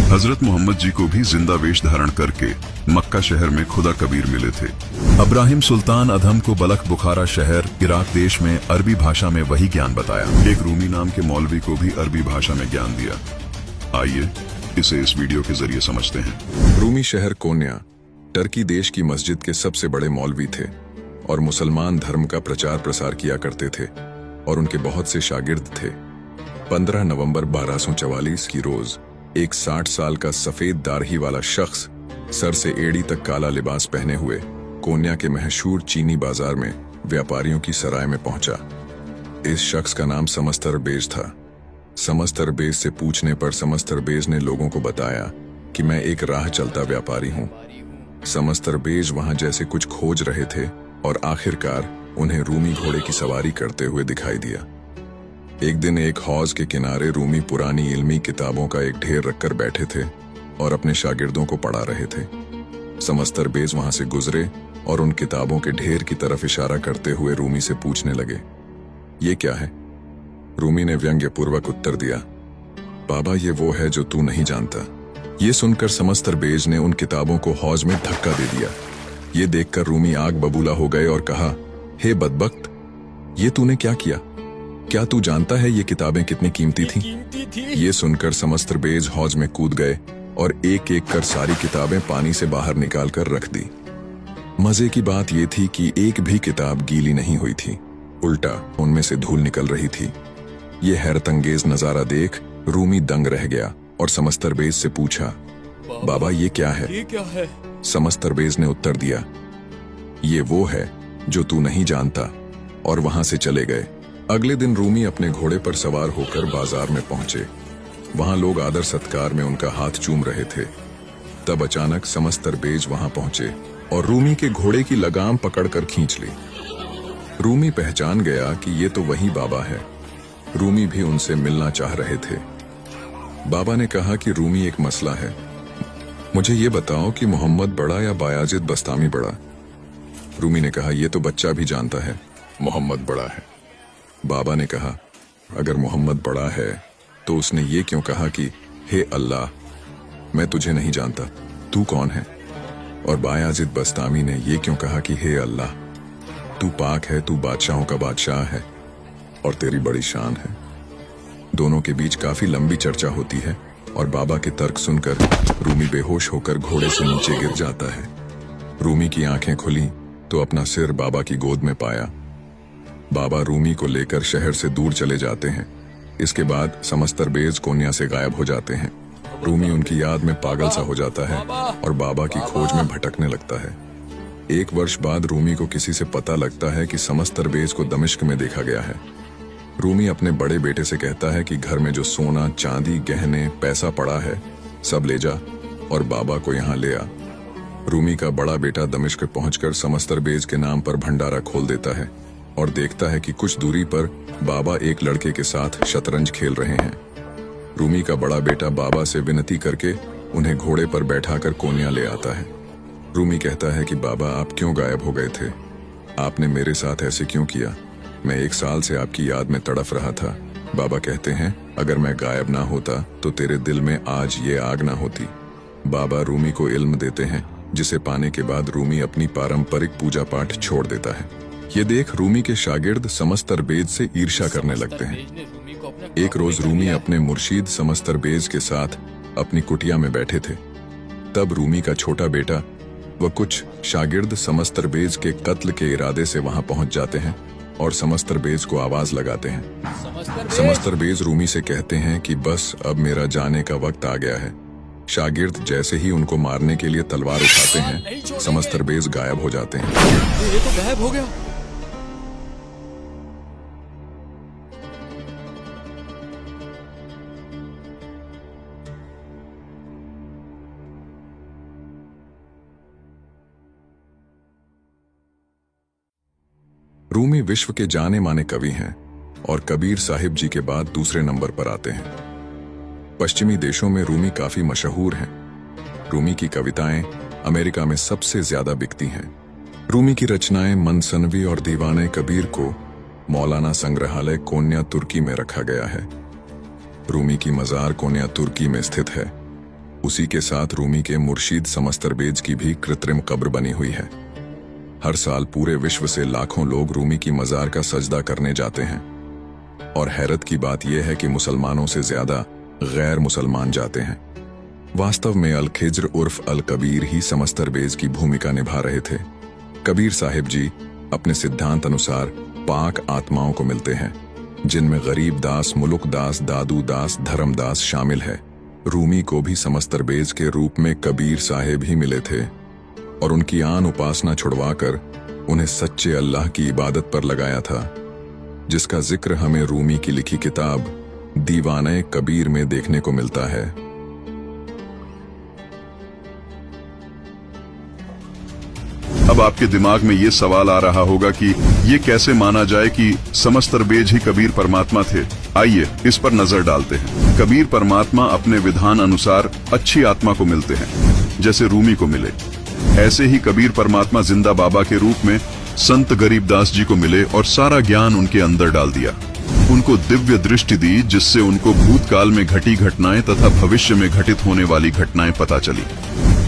हजरत मोहम्मद जी को भी जिंदा वेश धारण करके मक्का शहर में खुदा कबीर मिले थे। इब्राहिम सुल्तान अधम को बलख बुखारा शहर इराक देश में अरबी भाषा में वही ज्ञान बताया। एक रूमी नाम के मौलवी को भी अरबी भाषा में ज्ञान दिया। आइए इसे इस वीडियो के जरिए समझते हैं। रूमी शहर कोन्या टर्की देश की मस्जिद के सबसे बड़े मौलवी थे और मुसलमान धर्म का प्रचार प्रसार किया करते थे और उनके बहुत से शागिर्द थे। 15 नवंबर 1244 की रोज एक 60 साल का सफेद दाढ़ी वाला शख्स सर से एड़ी तक काला लिबास पहने हुए कोन्या के मशहूर चीनी बाजार में व्यापारियों की सराय में पहुंचा। इस शख्स का नाम समस्तरबेज था। समस्तरबेज से पूछने पर समस्तरबेज ने लोगों को बताया कि मैं एक राह चलता व्यापारी हूं। समस्तरबेज वहां जैसे कुछ खोज रहे थे और आखिरकार उन्हें रूमी घोड़े की सवारी करते हुए दिखाई दिया। एक दिन एक हौज के किनारे रूमी पुरानी इल्मी किताबों का एक ढेर रखकर बैठे थे और अपने शागिर्दों को पढ़ा रहे थे। समस्तरबेज वहां से गुजरे और उन किताबों के ढेर की तरफ इशारा करते हुए रूमी से पूछने लगे, ये क्या है? रूमी ने व्यंग्यपूर्वक उत्तर दिया, बाबा ये वो है जो तू नहीं जानता। ये सुनकर समस्तरबेज ने उन किताबों को हौज में धक्का दे दिया। ये देखकर रूमी आग बबूला हो गए और कहा, हे बदबख्त, ये तूने क्या किया? क्या तू जानता है ये किताबें कितनी कीमती थीं? ये सुनकर समस्तरबेज हौज में कूद गए और एक एक कर सारी किताबें पानी से बाहर निकाल कर रख दी। मजे की बात यह थी कि एक भी किताब गीली नहीं हुई थी, उल्टा उनमें से धूल निकल रही थी। ये हैरतअंगेज नजारा देख रूमी दंग रह गया और समस्तरबेज से पूछा, बाबा ये क्या है? समस्तरबेज ने उत्तर दिया, ये वो है जो तू नहीं जानता, और वहां से चले गए। अगले दिन रूमी अपने घोड़े पर सवार होकर बाजार में पहुंचे। वहां लोग आदर सत्कार में उनका हाथ चूम रहे थे। तब अचानक समस्तरबेज वहां पहुंचे और रूमी के घोड़े की लगाम पकड़कर खींच ली। रूमी पहचान गया कि ये तो वही बाबा है। रूमी भी उनसे मिलना चाह रहे थे। बाबा ने कहा कि रूमी एक मसला है, मुझे ये बताओ कि मोहम्मद बड़ा या बायाजिद बस्तामी बड़ा? रूमी ने कहा, यह तो बच्चा भी जानता है, मोहम्मद बड़ा है। बाबा ने कहा, अगर मोहम्मद बड़ा है तो उसने ये क्यों कहा कि हे अल्लाह, मैं तुझे नहीं जानता, तू कौन है? और बायाजिद बस्तामी ने ये क्यों कहा कि हे अल्लाह, तू पाक है, तू बादशाहों का बादशाह है और तेरी बड़ी शान है। दोनों के बीच काफी लंबी चर्चा होती है और बाबा के तर्क सुनकर रूमी बेहोश होकर घोड़े से नीचे गिर जाता है। रूमी की आंखें खुली तो अपना सिर बाबा की गोद में पाया। बाबा रूमी को लेकर शहर से दूर चले जाते हैं। इसके बाद समस्तरबेज कोन्या से गायब हो जाते हैं। रूमी उनकी याद में पागल सा हो जाता है और बाबा की खोज में भटकने लगता है। एक वर्ष बाद रूमी को किसी से पता लगता है कि समस्तरबेज को दमिश्क में देखा गया है। रूमी अपने बड़े बेटे से कहता है कि घर में जो सोना, चांदी, गहने, पैसा पड़ा है सब ले जा और बाबा को यहाँ ले आ। रूमी का बड़ा बेटा दमिश्क पहुंचकर समस्तरबेज के नाम पर भंडारा खोल देता है और देखता है कि कुछ दूरी पर बाबा एक लड़के के साथ शतरंज खेल रहे हैं। रूमी का बड़ा बेटा बाबा से विनती करके उन्हें घोड़े पर बैठाकर कोन्या ले आता है। रूमी कहता है कि बाबा आप क्यों गायब हो गए थे? आपने मेरे साथ ऐसे क्यों किया? मैं 1 साल से आपकी याद में तड़फ रहा था। बाबा कहते हैं, अगर मैं गायब ना होता तो तेरे दिल में आज ये आग ना होती। बाबा रूमी को इल्म देते हैं, जिसे पाने के बाद रूमी अपनी पारंपरिक पूजा पाठ छोड़ देता है। ये देख रूमी के शागिर्द समस्तरबेज से ईर्ष्या करने लगते हैं। एक रोज रूमी अपने मुर्शीद समस्तरबेज के साथ अपनी कुटिया में बैठे थे। तब रूमी का छोटा बेटा व कुछ शागिर्द समस्तरबेज के कत्ल के इरादे से वहां पहुंच जाते हैं और समस्तरबेज को आवाज लगाते हैं। समस्तरबेज रूमी से कहते हैं कि बस अब मेरा जाने का वक्त आ गया है। शागिर्द जैसे ही उनको मारने के लिए तलवार उठाते हैं, समस्तरबेज गायब हो जाते हैं। ये तो गायब हो गया। रूमी विश्व के जाने माने कवि हैं और कबीर साहिब जी के बाद दूसरे नंबर पर आते हैं। पश्चिमी देशों में रूमी काफी मशहूर हैं। रूमी की कविताएं अमेरिका में सबसे ज्यादा बिकती हैं। रूमी की रचनाएं मनसनवी और दीवाने कबीर को मौलाना संग्रहालय कोन्या तुर्की में रखा गया है। रूमी की मजार कोन्या तुर्की में स्थित है। उसी के साथ रूमी के मुर्शीद समस्तरबेज की भी कृत्रिम कब्र बनी हुई है। हर साल पूरे विश्व से लाखों लोग रूमी की मजार का सजदा करने जाते हैं और हैरत की बात यह है कि मुसलमानों से ज्यादा गैर मुसलमान जाते हैं। वास्तव में अल खिज्र उर्फ अल कबीर ही समस्तरबेज की भूमिका निभा रहे थे। कबीर साहिब जी अपने सिद्धांत अनुसार पाक आत्माओं को मिलते हैं, जिनमें गरीब दास, मुलुक दास, दादू दास, धर्मदास शामिल है। रूमी को भी समस्तरबेज के रूप में कबीर साहिब ही मिले थे और उनकी आन उपासना छुड़वाकर उन्हें सच्चे अल्लाह की इबादत पर लगाया था, जिसका जिक्र हमें रूमी की लिखी किताब दीवाने कबीर में देखने को मिलता है। अब आपके दिमाग में ये सवाल आ रहा होगा कि ये कैसे माना जाए कि समस्तरबेज ही कबीर परमात्मा थे। आइए इस पर नजर डालते हैं। कबीर परमात्मा अपने विधान अनुसार अच्छी आत्मा को मिलते हैं, जैसे रूमी को मिले। ऐसे ही कबीर परमात्मा जिंदा बाबा के रूप में संत गरीबदास जी को मिले और सारा ज्ञान उनके अंदर डाल दिया। उनको दिव्य दृष्टि दी, जिससे उनको भूतकाल में घटी घटनाएं तथा भविष्य में घटित होने वाली घटनाएं पता चली।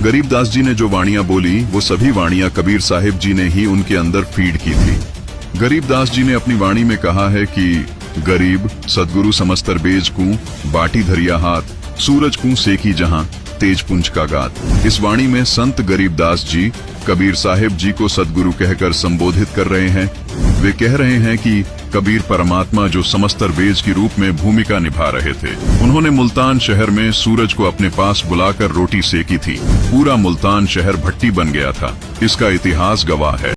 गरीबदास जी ने जो वाणियां बोली, वो सभी वाणियां कबीर साहिब जी ने ही उनके अंदर फीड की थी। गरीबदास जी ने अपनी वाणी में कहा है कि गरीब सदगुरु समस्तरबेज को बाटी धरिया हाथ, सूरज को सेकी जहां, तेज पुंज का गात। इस वाणी में संत गरीबदास जी कबीर साहिब जी को सदगुरु कहकर संबोधित कर रहे हैं। वे कह रहे हैं कि कबीर परमात्मा जो समस्तरबेज के रूप में भूमिका निभा रहे थे, उन्होंने मुल्तान शहर में सूरज को अपने पास बुलाकर रोटी सेकी थी। पूरा मुल्तान शहर भट्टी बन गया था। इसका इतिहास गवाह है।